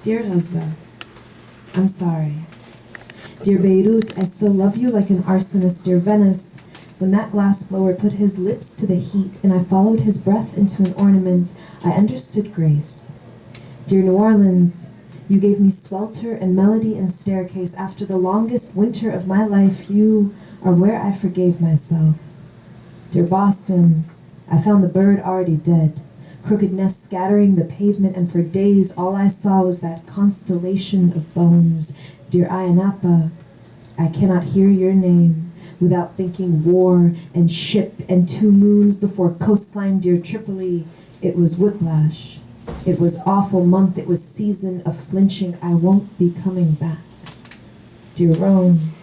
Dear Gaza, I'm sorry. Dear Beirut, I still love you like an arsonist. Dear Venice, when that glass blower put his lips to the heat and I followed his breath into an ornament, I understood grace. Dear New Orleans, you gave me swelter and melody and staircase. After the longest winter of my life, you are where I forgave myself. Dear Boston, I found the bird already dead, crooked nests scattering the pavement, and for days all I saw was that constellation of bones. Dear Ayanapa, I cannot hear your name without thinking war and ship and 2 moons before coastline. Dear Tripoli, it was whiplash. It was awful month, it was season of flinching. I won't be coming back. Dear Rome,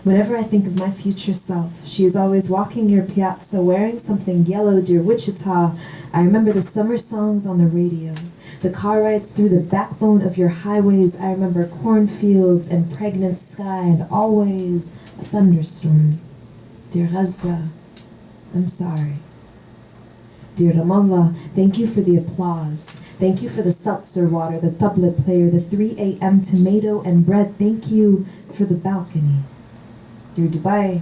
whenever I think of my future self, she is always walking near Piazza wearing something yellow. Dear Wichita, I remember the summer songs on the radio, the car rides through the backbone of your highways. I remember cornfields and pregnant sky and always a thunderstorm. Dear Gaza, I'm sorry. Dear Ramallah, thank you for the applause. Thank you for the seltzer water, the tabla player, the 3 a.m. tomato and bread. Thank you for the balcony. Dear Dubai,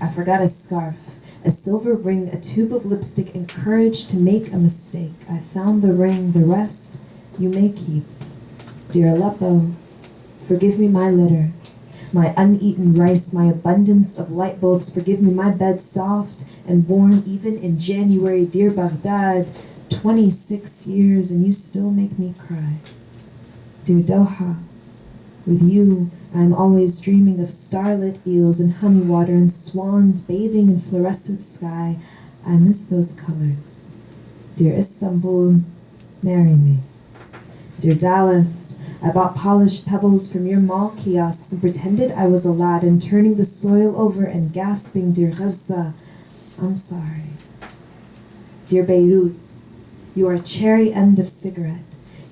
I forgot a scarf, a silver ring, a tube of lipstick, and courage to make a mistake. I found the ring, the rest you may keep. Dear Aleppo, forgive me my litter, my uneaten rice, my abundance of light bulbs. Forgive me my bed soft and warm even in January. Dear Baghdad, 26 years and you still make me cry. Dear Doha, with you I'm always dreaming of starlit eels and honey water and swans bathing in fluorescent sky. I miss those colors. Dear Istanbul, marry me. Dear Dallas, I bought polished pebbles from your mall kiosks and pretended I was Aladdin, turning the soil over and gasping. Dear Gaza, I'm sorry. Dear Beirut, you are cherry end of cigarette.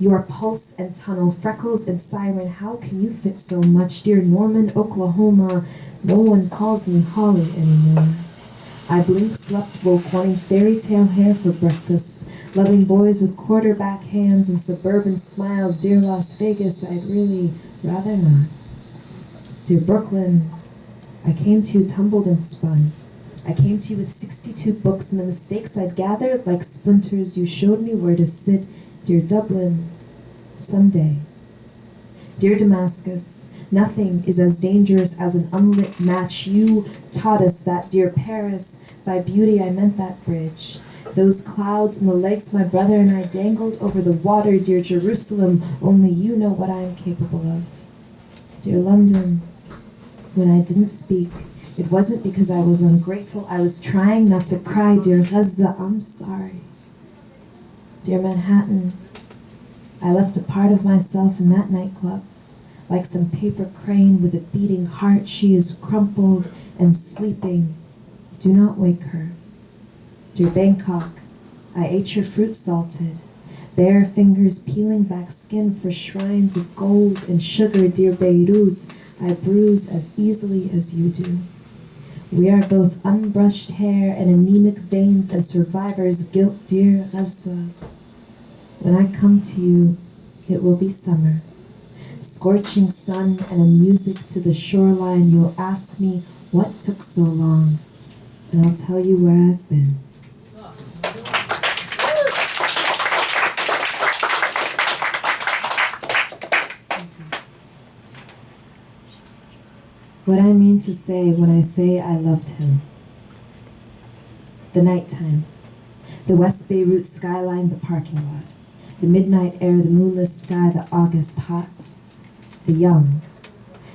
You are pulse and tunnel, freckles and siren. How can you fit so much? Dear Norman, Oklahoma, no one calls me Holly anymore. I blink, slept, woke, wanting fairy tale hair for breakfast, loving boys with quarterback hands and suburban smiles. Dear Las Vegas, I'd really rather not. Dear Brooklyn, I came to you tumbled and spun. I came to you with 62 books and the mistakes I'd gathered like splinters. You showed me where to sit. Dear Dublin, someday. Dear Damascus, nothing is as dangerous as an unlit match. You taught us that. Dear Paris, by beauty I meant that bridge. Those clouds and the legs my brother and I dangled over the water. Dear Jerusalem, only you know what I am capable of. Dear London, when I didn't speak, it wasn't because I was ungrateful. I was trying not to cry. Dear Gaza, I'm sorry. Dear Manhattan, I left a part of myself in that nightclub, like some paper crane with a beating heart. She is crumpled and sleeping. Do not wake her. Dear Bangkok, I ate your fruit salted, bare fingers peeling back skin for shrines of gold and sugar. Dear Beirut, I bruise as easily as you do. We are both unbrushed hair and anemic veins and survivor's guilt. Dear Gaza, when I come to you, it will be summer. Scorching sun and a music to the shoreline. You'll ask me what took so long, and I'll tell you where I've been. What I mean to say when I say I loved him. The nighttime, the West Beirut skyline, the parking lot, the midnight air, the moonless sky, the August hot, the young,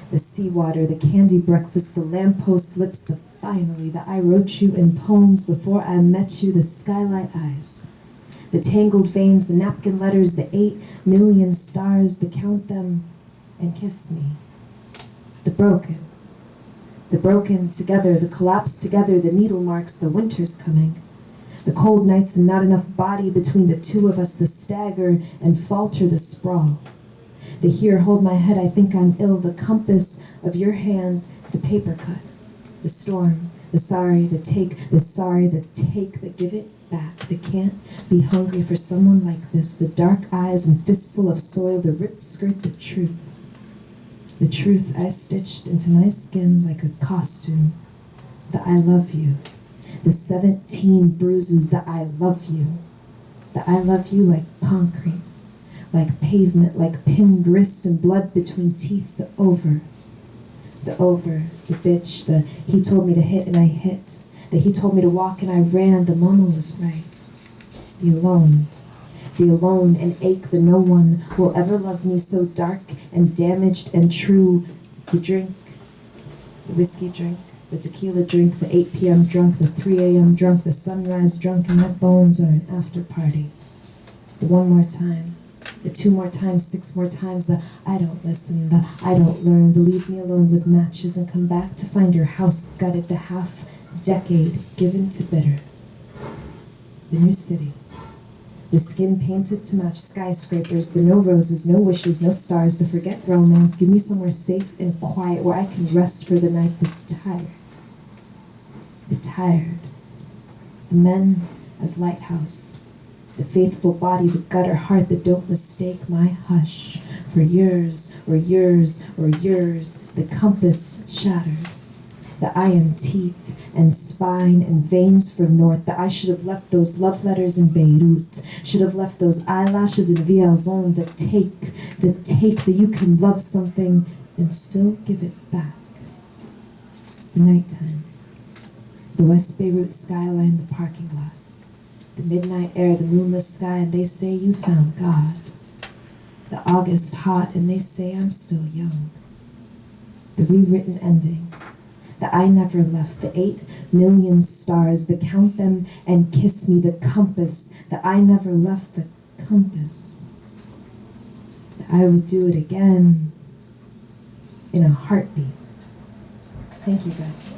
the seawater, the candy breakfast, the lamppost lips, the finally, the I wrote you in poems before I met you, the skylight eyes, the tangled veins, the napkin letters, the 8 million stars, the count them and kiss me, the broken together, the collapsed together, the needle marks, the winter's coming, the cold nights and not enough body between the two of us, the stagger and falter, the sprawl, the here, hold my head, I think I'm ill, the compass of your hands, the paper cut, the storm, the sorry, the take, the sorry, the take, the give it, back. They can't be hungry for someone like this. The dark eyes and fistful of soil, the ripped skirt, the truth. The truth I stitched into my skin like a costume. The I love you. The 17 bruises, the I love you. The I love you like concrete, like pavement, like pinned wrist and blood between teeth, the over, the bitch, the he told me to hit and I hit, the he told me to walk and I ran, the mama was right, the alone and ache, the no one will ever love me so dark and damaged and true, the drink, the whiskey drink, the tequila drink, the 8 p.m. drunk, the 3 a.m. drunk, the sunrise drunk, and my bones are an after party. The one more time, the 2 more times, 6 more times, the I don't listen, the I don't learn, the leave me alone with matches and come back to find your house gutted, the half decade given to bitter. The new city. The skin painted to match skyscrapers, the no roses, no wishes, no stars, the forget romance. Give me somewhere safe and quiet where I can rest for the night. The tired. The men as lighthouse. The faithful body, the gutter heart that don't mistake my hush. For years, or years, or years, the compass shattered. The I am teeth and spine and veins for north, that I should have left those love letters in Beirut, should have left those eyelashes in Vierzon that take that you can love something and still give it back. The nighttime, the West Beirut skyline, the parking lot, the midnight air, the moonless sky, and they say you found God. The August hot, and they say I'm still young. The rewritten ending, the I never left, the 8 million stars, the count them and kiss me, the compass, the I never left, the compass. That I would do it again in a heartbeat. Thank you guys.